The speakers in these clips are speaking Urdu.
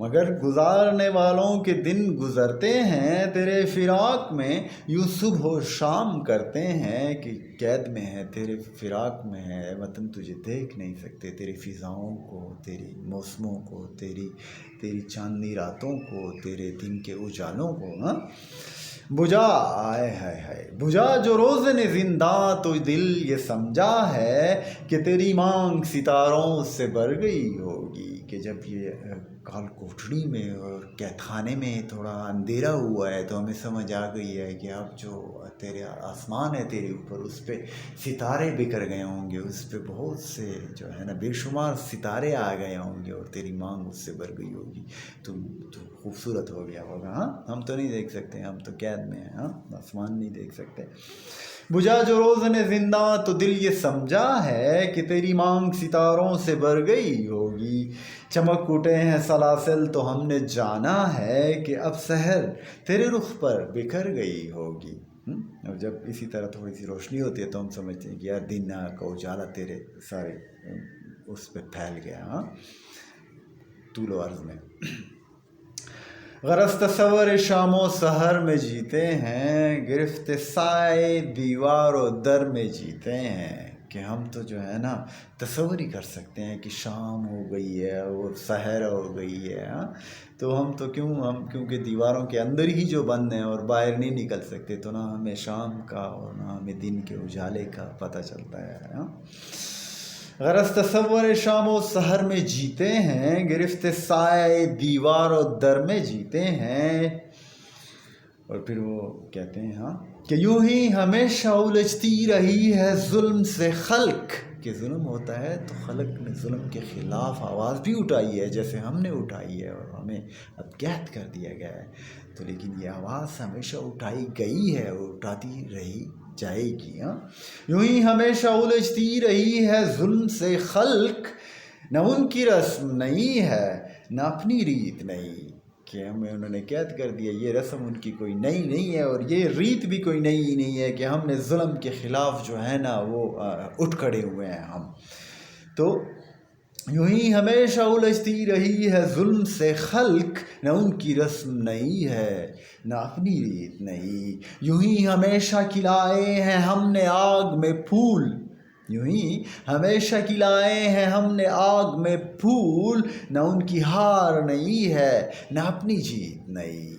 مگر گزارنے والوں کے دن گزرتے ہیں تیرے فراق میں، یوں صبح و شام کرتے ہیں کہ قید میں ہے تیرے فراق میں ہے وطن، تجھے دیکھ نہیں سکتے، تیری فضاؤں کو، تیری موسموں کو، تیری چاندنی راتوں کو، تیرے دن کے اجالوں کو۔ ہاں بجھا آئے ہائے بجھا جو روز نے زندہ، تو دل یہ سمجھا ہے کہ تیری مانگ ستاروں سے بھر گئی ہوگی، کہ جب یہ کال کوٹڑی میں اور قید خانے میں تھوڑا اندھیرا ہوا ہے تو ہمیں سمجھ آ گئی ہے کہ اب جو تیرے آسمان ہے تیرے اوپر، اس پہ ستارے بکھر گئے ہوں گے، اس پہ بہت سے جو ہے نا بے شمار ستارے آ گئے ہوں گے، اور تیری مانگ اس سے بھر گئی ہوگی، تو خوبصورت ہو گیا ہوگا۔ ہاں ہم تو نہیں دیکھ سکتے، ہم تو قید میں ہیں، ہاں آسمان نہیں دیکھ سکتے۔ بجھا جو روز نے زندہ، تو دل یہ سمجھا ہے کہ تیری مانگ ستاروں سے بھر گئی ہوگی، چمک اٹھے ہیں سلاسل تو ہم نے جانا ہے کہ اب سحر تیرے رخ پر بکھر گئی ہوگی۔ اور جب اسی طرح تھوڑی سی روشنی ہوتی ہے تو ہم سمجھتے ہیں کہ یار دن کا اجالا تیرے سارے اس پہ پھیل گیا، ہاں طول و عرض میں۔ غرض تصور شام و سحر میں جیتے ہیں، گرفت سائے دیوار و در میں جیتے ہیں، کہ ہم تو جو ہے نا تصور ہی کر سکتے ہیں کہ شام ہو گئی ہے اور سحر ہو گئی ہے، ہاں تو ہم تو کیونکہ دیواروں کے اندر ہی جو بند ہیں اور باہر نہیں نکل سکتے، تو نہ ہمیں شام کا اور نہ ہمیں دن کے اجالے کا پتہ چلتا ہے، ہاں۔ غرض تصور شام و سحر میں جیتے ہیں، گرفت سائے دیوار و در میں جیتے ہیں، اور پھر وہ کہتے ہیں ہاں کہ یوں ہی ہمیشہ الجھتی رہی ہے ظلم سے خلق، کہ ظلم ہوتا ہے تو خلق نے ظلم کے خلاف آواز بھی اٹھائی ہے جیسے ہم نے اٹھائی ہے، اور ہمیں اب قید کر دیا گیا ہے، تو لیکن یہ آواز ہمیشہ اٹھائی گئی ہے اور اٹھاتی رہی جائے گی۔ ہاں یوں ہی ہمیشہ الجھتی رہی ہے ظلم سے خلق، نہ ان کی رسم نہیں ہے نہ اپنی ریت نہیں، کہ ہمیں انہوں نے قید کر دیا، یہ رسم ان کی کوئی نئی نہیں ہے اور یہ ریت بھی کوئی نئی نہیں ہے کہ ہم نے ظلم کے خلاف جو ہے نا وہ اٹھ کھڑے ہوئے ہیں ہم، تو یوں ہی ہمیشہ الجھتی رہی ہے ظلم سے خلق، نہ ان کی رسم نہیں ہے نہ اپنی ریت نہیں، یوں ہی ہمیشہ کھلائے ہیں ہم نے آگ میں پھول، یوں ہی ہمیشہ کھلائے ہیں ہم نے آگ میں پھول، نہ ان کی ہار نہیں ہے نہ اپنی جیت نہیں،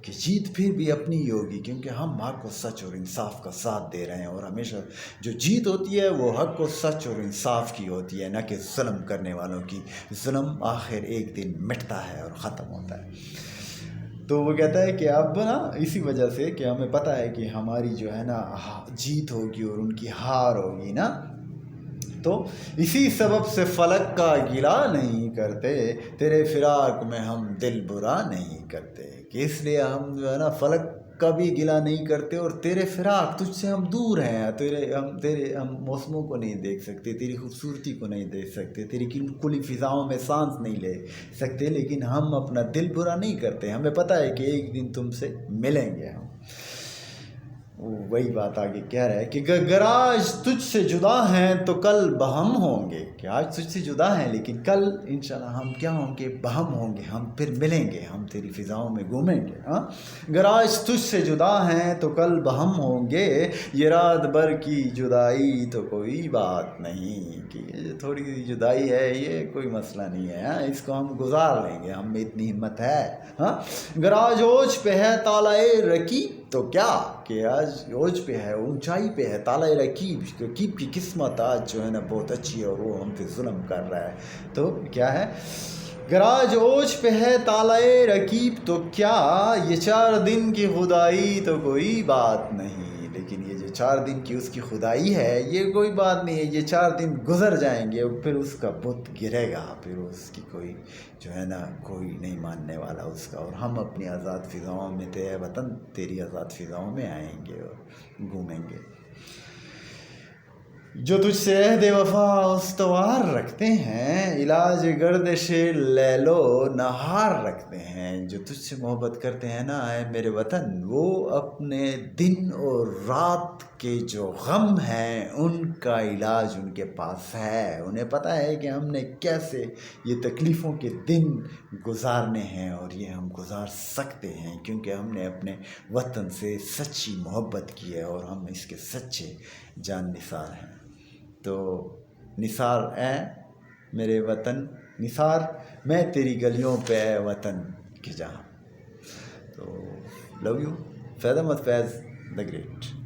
کہ جیت پھر بھی اپنی ہی ہوگی، کیونکہ ہم حق و سچ اور انصاف کا ساتھ دے رہے ہیں، اور ہمیشہ جو جیت ہوتی ہے وہ حق و سچ اور انصاف کی ہوتی ہے، نہ کہ ظلم کرنے والوں کی۔ ظلم آخر ایک دن مٹتا ہے اور ختم ہوتا ہے۔ تو وہ کہتا ہے کہ اب نا اسی وجہ سے کہ ہمیں پتہ ہے کہ ہماری جو ہے نا جیت ہوگی اور ان کی ہار ہوگی نا، تو اسی سبب سے فلک کا گلا نہیں کرتے، تیرے فراق میں ہم دل برا نہیں کرتے، کہ اس لیے ہم جو ہے نا فلک کا بھی گلا نہیں کرتے، اور تیرے فراق تجھ سے ہم دور ہیں، ہم موسموں کو نہیں دیکھ سکتے، تیری خوبصورتی کو نہیں دیکھ سکتے، تیری کھلی فضاؤں میں سانس نہیں لے سکتے، لیکن ہم اپنا دل برا نہیں کرتے، ہمیں پتہ ہے کہ ایک دن تم سے ملیں گے ہم۔ وہی بات آگے کہہ رہا ہے کہ گر آج تجھ سے جدا ہیں تو کل بہم ہوں گے، کہ آج تجھ سے جدا ہیں لیکن کل انشاءاللہ ہم کیا ہوں گے، بہم ہوں گے، ہم پھر ملیں گے، ہم تیری فضاؤں میں گھومیں گے۔ ہاں گر آج تجھ سے جدا ہیں تو کل بہم ہوں گے، یہ رات بھر کی جدائی تو کوئی بات نہیں، کہ یہ جو تھوڑی سی جدائی ہے یہ کوئی مسئلہ نہیں ہے، ہاں اس کو ہم گزار لیں گے، ہم میں اتنی ہمت ہے۔ ہاں گر آج اوج پہ ہے طالع رقیب تو کیا، کہ آج اوج پہ ہے، اونچائی پہ ہے طالع رقیب کی قسمت آج جو ہے نا بہت اچھی ہے اور وہ ہم پہ ظلم کر رہا ہے، تو کیا ہے گر آج اوج پہ ہے طالع رقیب تو کیا، یہ 4 دن کی خدائی تو کوئی بات نہیں، لیکن یہ جو 4 دن کی اس کی خدائی ہے یہ کوئی بات نہیں ہے، یہ 4 دن گزر جائیں گے اور پھر اس کا بت گرے گا، پھر اس کی کوئی جو ہے نا کوئی نہیں ماننے والا اس کا، اور ہم اپنی آزاد فضاؤں میں تیرے وطن تیری آزاد فضاؤں میں آئیں گے اور گھومیں گے۔ جو تجھ سے عہد وفا استوار رکھتے ہیں، علاج گردش لیل و نہار رکھتے ہیں، جو تجھ سے محبت کرتے ہیں نا اے میرے وطن، وہ اپنے دن اور رات کہ جو غم ہیں ان کا علاج ان کے پاس ہے. انہیں پتہ ہے کہ ہم نے کیسے یہ تکلیفوں کے دن گزارنے ہیں، اور یہ ہم گزار سکتے ہیں کیونکہ ہم نے اپنے وطن سے سچی محبت کی ہے اور ہم اس کے سچے جان نثار ہیں. تو نثار اے میرے وطن، نثار میں تیری گلیوں پہ اے وطن کے جہاں. تو love you. Faiz Ahmed Faiz the great.